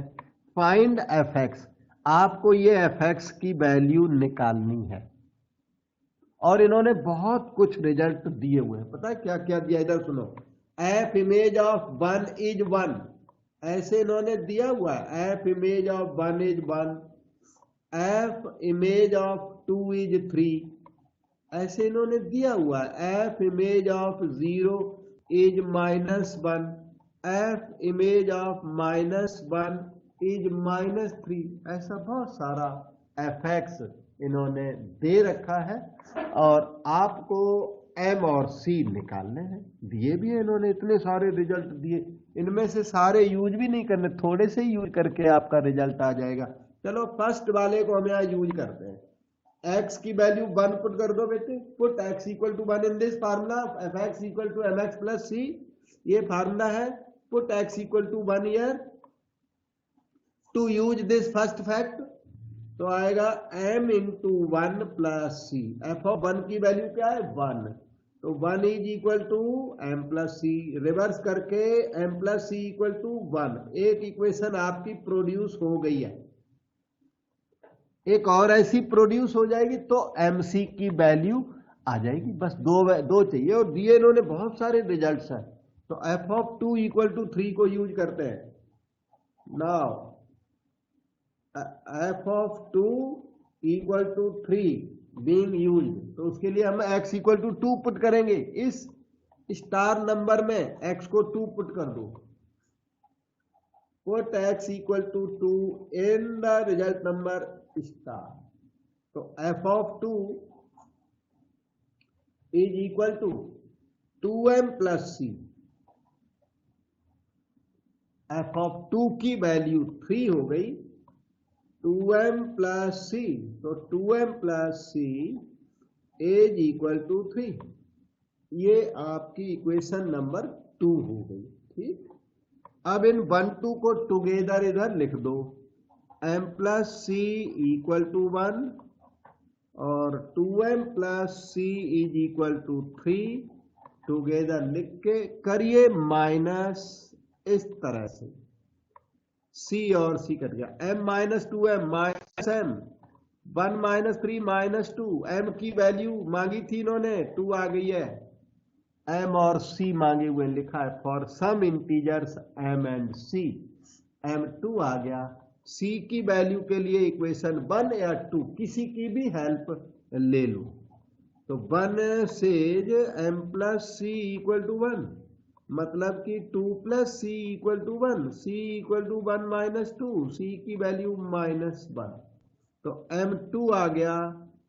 Find fx, आपको ये fx की वैल्यू निकालनी है। और इन्होंने बहुत कुछ रिजल्ट दिए हुए हैं। पता है क्या क्या दिया? इधर सुनो, f इमेज ऑफ 1 is 1, ऐसे इन्होंने दिया हुआ है। f image of 1 is 1, f image of 2 is 3, ऐसे इन्होंने दिया हुआ है। f image of 0 is -1, f image of -1 is -3, ऐसा बहुत सारा fx इन्होंने दे रखा है। और आपको m और c निकालने हैं, दिए भी है इन्होंने। इतने सारे रिजल्ट दिए, इनमें से सारे यूज भी नहीं करने, थोड़े से यूज करके आपका रिजल्ट आ जाएगा। चलो फर्स्ट वाले को हम यहाँ यूज करते हैं। x की वैल्यू 1 पुट कर दो बेटे, put x equal to 1 in this formula, fx equal to mx plus c, ये फार्मूला है। Put x equal to 1 here to use this first fact, तो आएगा m इंटू 1 प्लस सी। एफ ऑफ 1 की value क्या है? 1, तो 1 is equal to m plus सी। रिवर्स करके m प्लस सी इक्वल टू 1, एक इक्वेशन आपकी प्रोड्यूस हो गई है। एक और ऐसी प्रोड्यूस हो जाएगी तो mc की वैल्यू आ जाएगी। बस दो चाहिए, और दिए इन्होंने बहुत सारे रिजल्ट्स हैं। तो f ऑफ 2 इक्वल टू 3 को यूज करते हैं। Now f of 2 equal to 3 being used, तो उसके लिए हम x इक्वल टू 2 पुट करेंगे। इस स्टार नंबर में x को 2 पुट कर दो, put x equal to 2 in the result number star, तो f of 2 is equal to 2m plus c। f of 2 की वैल्यू 3 हो गई, 2m प्लस c, तो 2m plus c is equal to 3। ये आपकी इक्वेशन नंबर 2 हो गई। ठीक, अब इन 1 2 को टुगेदर इधर लिख दो, m plus c equal to 1 और 2m plus c is equal to 3, together लिख के करिए माइनस इस तरह से, c और c कट गया, m minus 2m minus m, 1 minus 3 minus 2, m की वैल्यू मांगी थी इन्होंने, 2 आ गई है। m और c मांगे हुए, लिखा है for some integers m and c, m 2 आ गया। c की वैल्यू के लिए इक्वेशन 1 या 2 किसी की भी हेल्प ले लो, तो 1 से m plus c equal to 1, मतलब कि 2 प्लस सी equal to 1, C equal to 1 minus 2, सी की वैल्यू -1, तो m2 आ गया,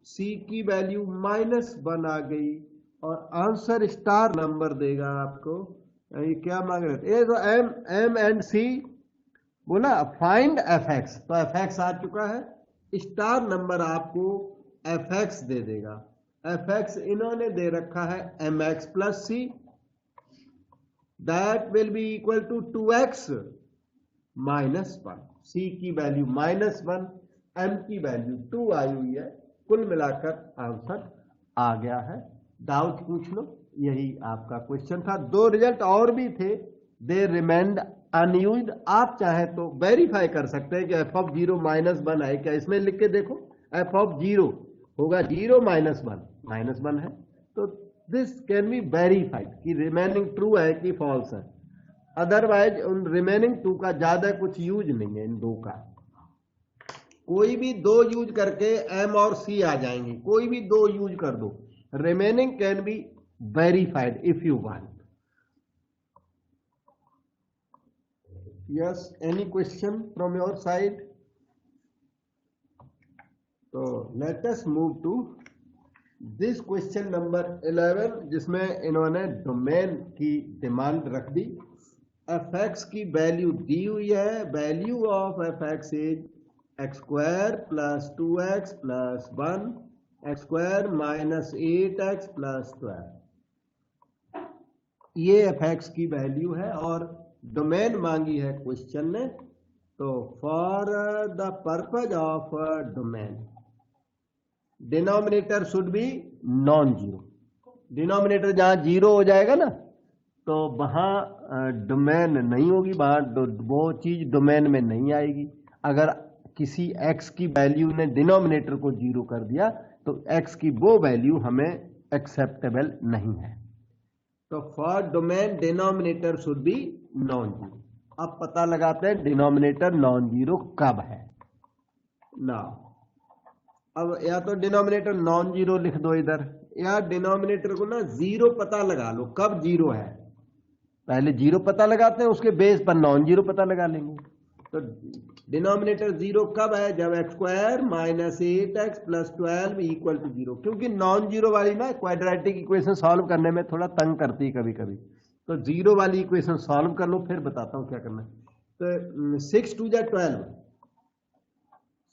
सी की वैल्यू -1 आ गई, और आंसर स्टार नंबर देगा आपको। ये क्या मांग रहे थे? ये तो m एंड c बोला, फाइंड fx, तो fx आ चुका है, स्टार नंबर आपको fx दे देगा। fx इन्होंने दे रखा है mx plus c, that will be equal to 2x minus 1, c की वैल्यू -1, m की वैल्यू 2 आई हुई है। कुल मिलाकर आंसर आ गया है। डाउट पूछ लो, यही आपका क्वेश्चन था। 2 रिजल्ट और भी थे, दे रिमेंड अनयूज्ड, आप चाहे तो वेरीफाई कर सकते हैं कि F of zero minus one है क्या, इसमें लिख के देखो एफ ऑफ जीरो होगा जीरो माइनस वन है, तो दिस कैन बी वेरीफाइड कि रिमेनिंग ट्रू है कि फॉल्स है। अदरवाइज उन रिमेनिंग टू का ज्यादा कुछ यूज नहीं है, इन दो का कोई भी दो यूज करके एम और सी आ जाएंगे, कोई भी दो यूज कर दो, remaining can be verified if you want. Yes, any question from your side? So let us move to this question number 11, जिसमें इन्होंने डोमेन की डिमांड रख दी। एफ एक्स की वैल्यू दी हुई है, value of F x is x square plus 2x plus 1, x square minus 8x plus 12, ये F x की value है और डोमेन मांगी है क्वेश्चन ने। तो for the purpose of domain denominator should be non zero, denominator जहां zero हो जाएगा ना तो वहां डोमेन नहीं होगी, वहां वो चीज डोमेन में नहीं आएगी। अगर किसी x की वैल्यू ने डिनोमिनेटर को जीरो कर दिया तो x की वो वैल्यू हमें एक्सेप्टेबल नहीं है। तो for domain denominator should be non zero. अब पता लगाते हैं डिनोमिनेटर नॉन जीरो कब है ना। अब या तो डिनोमिनेटर नॉन जीरो लिख दो इधर, या डिनोमिनेटर को ना जीरो पता लगा लो कब जीरो है, पहले जीरो पता लगाते हैं उसके बेस पर नॉन जीरो पता लगा लेंगे। तो डिनोमिनेटर जीरो कब है, जब x square minus 8x plus 12 equal to zero, क्योंकि नॉन जीरो वाली ना क्वाड्रेटिक इक्वेशन सॉल्व करने में थोड़ा तंग करती है कभी कभी। तो जीरो वाली इक्वेशन सॉल्व कर लो, फिर बताता हूं क्या करना है। तो 6 2 जा 12,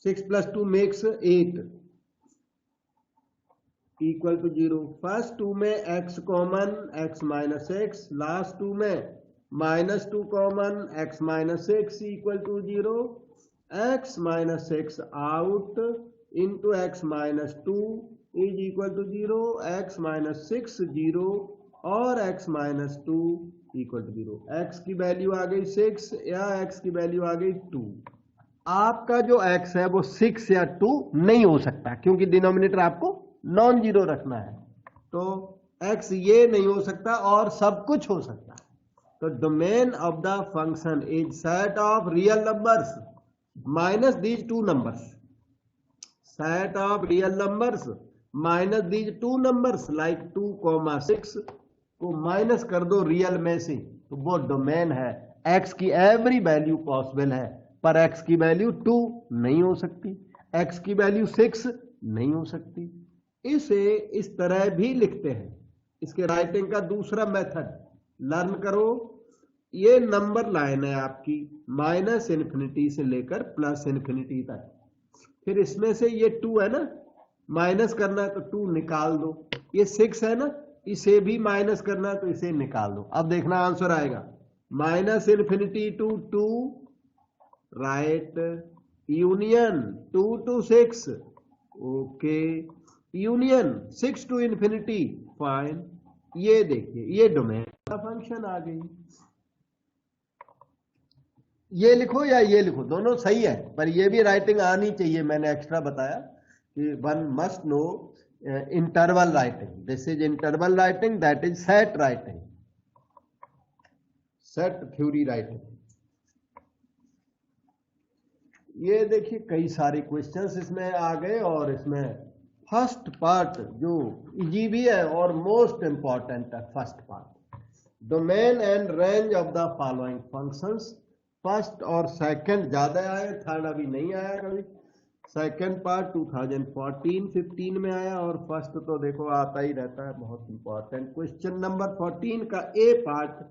6 plus 2 makes 8 equal to zero. First two में x common, x minus x, last two में minus 2 common, x minus x equal to zero. x minus x out into x minus 2 is equal to zero, x minus 6 zero और x minus 2 equal to zero. x की value आ गई 6 या x की value आ गई 2। आपका जो x है वो 6 या 2 नहीं हो सकता क्योंकि डिनोमिनेटर आपको नॉन जीरो रखना है। तो x ये नहीं हो सकता और सब कुछ हो सकता है। तो domain of the function is set of real numbers minus these two numbers, set of real numbers minus these two numbers like 2, 6 को माइनस कर दो रियल में से, तो वो डोमेन है। x की एवरी वैल्यू पॉसिबल है, पर x की वैल्यू 2 नहीं हो सकती, x की वैल्यू 6 नहीं हो सकती। इसे इस तरह भी लिखते हैं। इसके राइटिंग का दूसरा मेथड लर्न करो। ये नंबर लाइन है आपकी माइनस इन्फिनिटी से लेकर प्लस इन्फिनिटी तक, फिर इसमें से ये 2 है ना, माइनस करना है तो 2 निकाल दो। ये 6 है ना, इसे भी माइनस करना है तो इसे निकाल दो। अब देखना आंसर आएगा minus infinity to 2, right, union 2 to 6, okay, union 6 to infinity, fine. ये देखिए ये डोमेन का फंक्शन आ गई। ये लिखो या ये लिखो, दोनों सही है, पर ये भी राइटिंग आनी चाहिए। मैंने एक्स्ट्रा बताया कि one must know interval writing, this is interval writing, that is set writing, set theory writing. ये देखिए कई सारे क्वेश्चंस इसमें आ गए और इसमें फर्स्ट पार्ट जो इजी भी है और मोस्ट इंपॉर्टेंट है, first part domain and range of the following functions. First और सेकंड ज्यादा आए, थर्ड अभी नहीं आया कभी। सेकंड पार्ट 2014-15 में आया और फर्स्ट तो देखो आता ही रहता है, बहुत इंपॉर्टेंट। क्वेश्चन नंबर 14 का ए पार्ट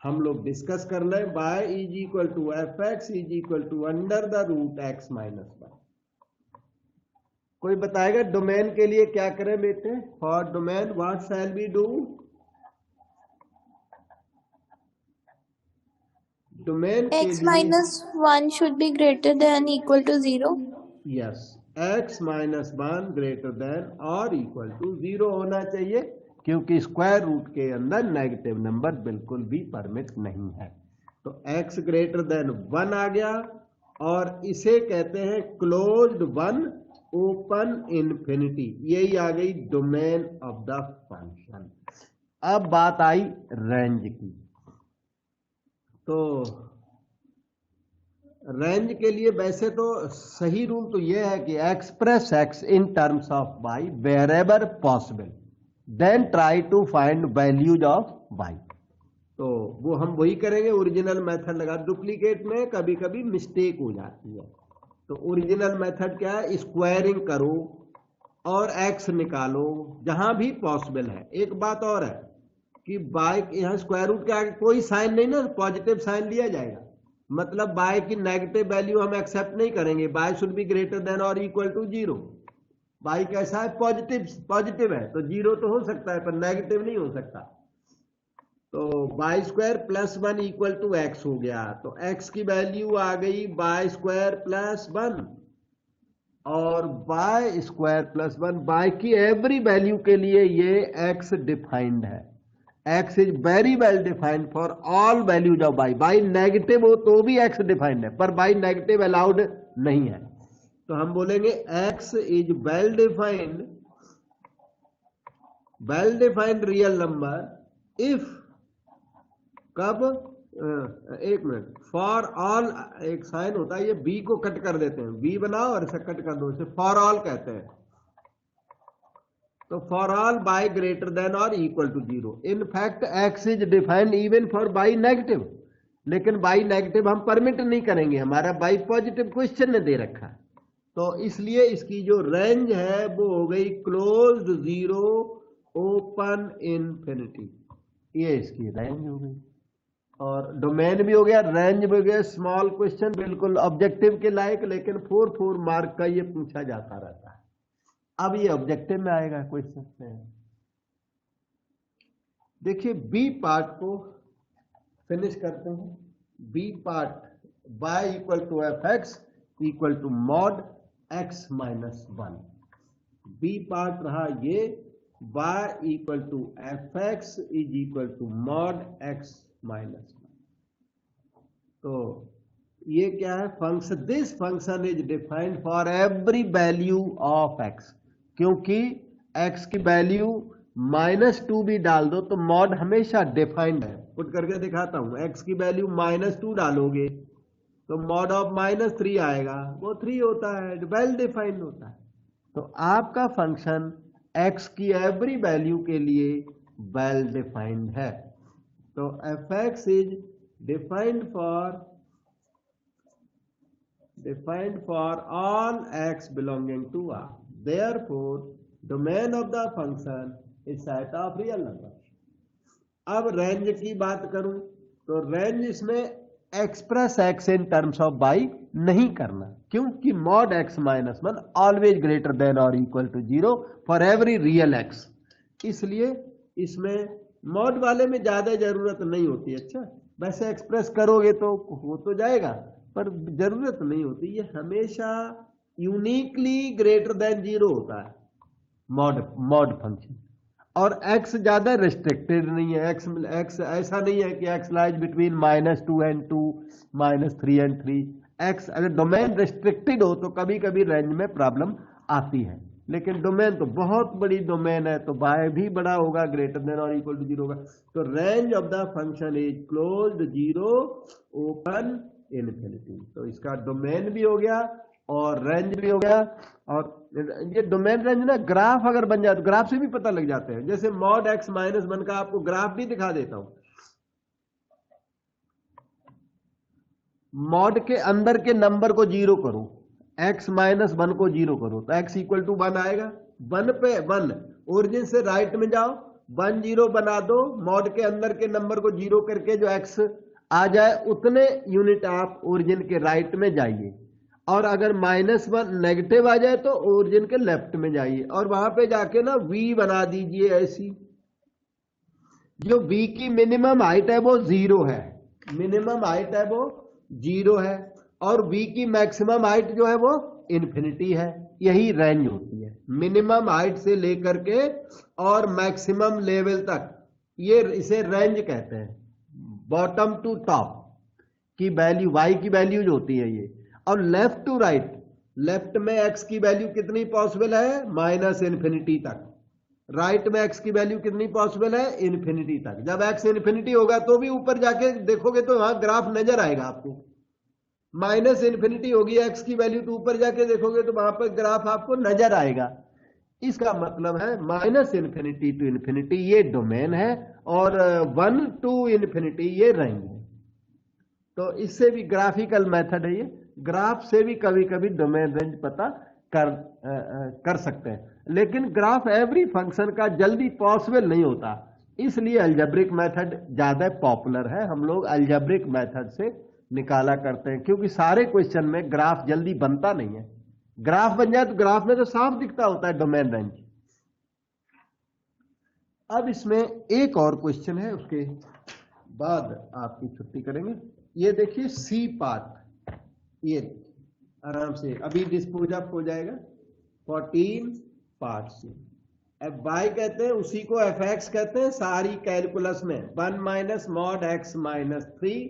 हम लोग डिस्कस कर लें। y is equal to f x is equal to under the root x minus 1। कोई बताएगा डोमेन के लिए क्या करें बेटे? For domain what shall we do? Domain के x लिए minus 1 should be greater than equal to 0. Yes, x minus 1 greater than और इक्वल टू 0 होना चाहिए, क्योंकि स्क्वायर रूट के अंदर नेगेटिव नंबर बिल्कुल भी परमिट नहीं है। तो x ग्रेटर देन 1 आ गया, और इसे कहते हैं क्लोज्ड वन ओपन इन्फिनिटी। यही आ गई डोमेन ऑफ द फंक्शन। अब बात आई रेंज की। तो रेंज के लिए वैसे तो सही रूल तो यह है कि express x in terms of y wherever possible, then try to find values of y। तो वो हम वही करेंगे, ओरिजिनल मेथड लगा। डुप्लीकेट में कभी कभी मिस्टेक हो जाती है। तो ओरिजिनल मेथड क्या है, स्क्वायरिंग करो और x निकालो जहां भी पॉसिबल है। एक बात और है कि बाय यहां स्क्वायर रूट के आगे कोई साइन नहीं ना, पॉजिटिव साइन लिया जाएगा, मतलब बाय की नेगेटिव वैल्यू हम एक्सेप्ट नहीं करेंगे। Y should be greater than और इक्वल टू 0। बाय कैसा है, पॉजिटिव है, तो 0 तो हो सकता है पर नेगेटिव नहीं हो सकता। तो y square plus 1 equal to x हो गया। तो x की वैल्यू आ गई बाय स्क्वायर प्लस 1, और बाय स्क्वायर प्लस 1 बाय की एवरी वैल्यू के लिए ये x डिफाइंड है। x is very well defined for all values of by. By negative हो तो भी x डिफाइंड है, पर बाई नेगेटिव अलाउड नहीं है। तो हम बोलेंगे x is well defined real number if, कब, एक मिनट, फॉर ऑल, एक साइन होता है, ये b को कट कर देते हैं, b बनाओ और इसे कट कर दो, इसे फॉर ऑल कहते हैं। तो for all by greater than और equal to 0। In fact x is defined even for by negative, लेकिन बाई नेगेटिव हम परमिट नहीं करेंगे, हमारा बाई पॉजिटिव क्वेश्चन ने दे रखा है। तो इसलिए इसकी जो रेंज है वो हो गई क्लोज्ड 0 ओपन इन्फिनिटी। ये इसकी रेंज हो गई, और डोमेन भी हो गया, रेंज भी हो गया। स्मॉल क्वेश्चन बिल्कुल ऑब्जेक्टिव के लायक, लेकिन 4 मार्क का ये पूछा जाता रहता है। अब ये ऑब्जेक्टिव में आएगा क्वेश्चन में। देखिए बी पार्ट को फिनिश करते हैं। B part y equal to f x equal to mod x minus 1। B part रहा ये, y equal to f x is equal to mod x minus 1। तो ये क्या है, function, this function is defined for every value of x। क्योंकि x की value -2 भी डाल दो तो मॉड हमेशा डिफाइंड है। पुट करके दिखाता हूं, x की वैल्यू -2 डालोगे तो मॉड ऑफ -3 आएगा, वो 3 होता है, वेल डिफाइंड होता है। तो आपका फंक्शन x की एवरी वैल्यू के लिए वेल डिफाइंड है। तो f x is defined for all x belonging to R। Therefore, domain of the function is set of real numbers. अब रेंज की बात करूं तो रेंज इसमें express x in terms of y नहीं करना, क्योंकि mod x minus 1 always greater than और equal to 0 for every real x। इसलिए इसमें मॉड वाले में ज्यादा जरूरत नहीं होती। अच्छा, वैसे एक्सप्रेस करोगे तो हो तो जाएगा, पर जरूरत नहीं होती। ये हमेशा यूनिकली ग्रेटर देन 0 होता है मॉड फंक्शन, और x ज्यादा रिस्ट्रिक्टेड नहीं है। x ऐसा नहीं है कि x lies between -2 and 2, -3 and 3। x अगर डोमेन रिस्ट्रिक्टेड हो तो कभी कभी रेंज में प्रॉब्लम आती है, लेकिन डोमेन तो बहुत बड़ी डोमेन है, तो y भी बड़ा होगा, ग्रेटर देन और इक्वल टू 0 होगा। तो range of the function is closed 0 open infinity. तो इसका डोमेन भी हो गया और रेंज भी हो गया। और ये डोमेन रेंज ना ग्राफ अगर बन जाए तो ग्राफ से भी पता लग जाते हैं। जैसे मॉड x माइनस 1 का आपको ग्राफ भी दिखा देता हूं। मॉड के अंदर के नंबर को 0 करो, x माइनस 1 को 0 करो तो x इक्वल टू 1 आएगा। 1 पे 1, ओरिजिन से राइट में जाओ, 1 0 बना दो, मॉड के अंदर के नंबर को 0 करके जो x आ जाए उतने यूनिट आप ओरिजिन के राइट में जाइए। और अगर -1 नेगेटिव आ जाए तो ओरिजिन के लेफ्ट में जाइए, और वहां पे जाके ना v बना दीजिए ऐसी। जो v की मिनिमम हाइट है वो 0 है, मिनिमम हाइट है वो 0 है, और v की मैक्सिमम हाइट जो है वो इन्फिनिटी है। यही रेंज होती है, मिनिमम हाइट से लेकर के और मैक्सिमम लेवल तक, ये इसे रेंज कहते हैं, बॉटम टू टॉप। की वैल्यू, y की वैल्यू जो होती है ये, और लेफ्ट टू राइट, लेफ्ट में x की वैल्यू कितनी पॉसिबल है, माइनस इन्फिनिटी तक, राइट में x की वैल्यू कितनी पॉसिबल है, इन्फिनिटी तक। जब x इन्फिनिटी होगा तो भी ऊपर जाके देखोगे तो वहां ग्राफ नजर आएगा आपको, माइनस इन्फिनिटी होगी x की वैल्यू तो ऊपर जाके देखोगे तो वहां पर ग्राफ आपको नजर आएगा। इसका मतलब है माइनस इन्फिनिटी टू इन्फिनिटी ये डोमेन है, और 1 टू इन्फिनिटी ये रेंज है। तो इससे भी ग्राफिकल मेथड है ये, ग्राफ से भी कभी कभी डोमेन रेंज पता कर सकते हैं, लेकिन ग्राफ एवरी फंक्शन का जल्दी पॉसिबल नहीं होता, इसलिए अलजेब्रिक मेथड ज्यादा पॉपुलर है। हम लोग अलजेब्रिक मेथड से निकाला करते हैं, क्योंकि सारे क्वेश्चन में ग्राफ जल्दी बनता नहीं है। ग्राफ बन जाए तो ग्राफ में तो साफ दिखता होता है डोमेन रेंज। अब इसमें एक और क्वेश्चन है, उसके बाद आपकी छुट्टी करेंगे। ये देखिए सी पार्ट, ये आराम से अभी डिस्पोज अप हो जाएगा 14 पार्ट से। अब y कहते हैं उसी को fx कहते हैं सारी कैलकुलस में, 1 minus mod x minus 3,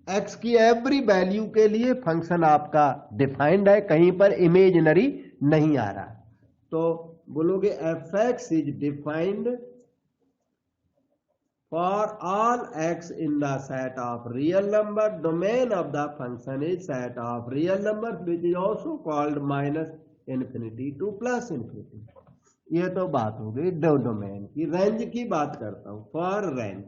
x की एवरी वैल्यू के लिए फंक्शन आपका डिफाइंड है, कहीं पर इमेजिनरी नहीं आ रहा। तो बोलोगे fx is defined for all x in the set of real number, domain of the function is set of real numbers which is also called minus infinity to plus infinity। ये तो बात हो गई domain की। Range की बात करता हूं, फॉर रेंज,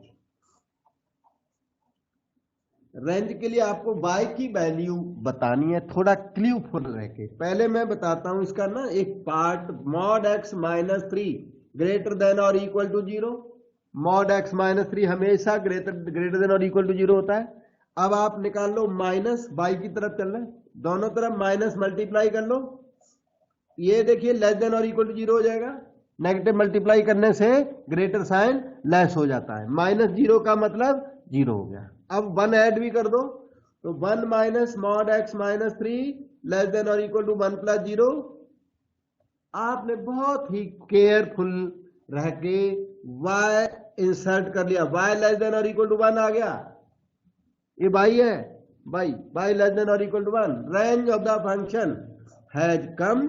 रेंज के लिए आपको y की वैल्यू बतानी है, थोड़ा क्लूफुल रह के। पहले मैं बताता हूं इसका ना एक part, mod x minus 3 greater than और equal to 0, mod x minus 3 हमेशा ग्रेटर देन और इक्वल टू 0 होता है। अब आप निकाल लो माइनस, y की तरफ चल रहा है, दोनों तरफ माइनस मल्टीप्लाई कर लो, ये देखिए लेस देन और इक्वल टू 0 हो जाएगा, नेगेटिव मल्टीप्लाई करने से ग्रेटर साइन लेस हो जाता है, माइनस 0 का मतलब 0 हो गया। अब 1 ऐड भी कर दो, तो 1 minus mod x minus 3 less than और इक्वल टू 1 प्लस 0। आपने बहुत ही केयरफुल रह के y इंसर्ट कर लिया, y लेस देन और इक्वल टू 1 आ गया, ये y है, y लेस देन और equal to 1, range of the function has come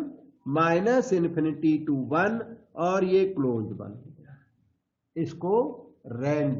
minus infinity to 1, और ये क्लोज बन गया, इसको रेंज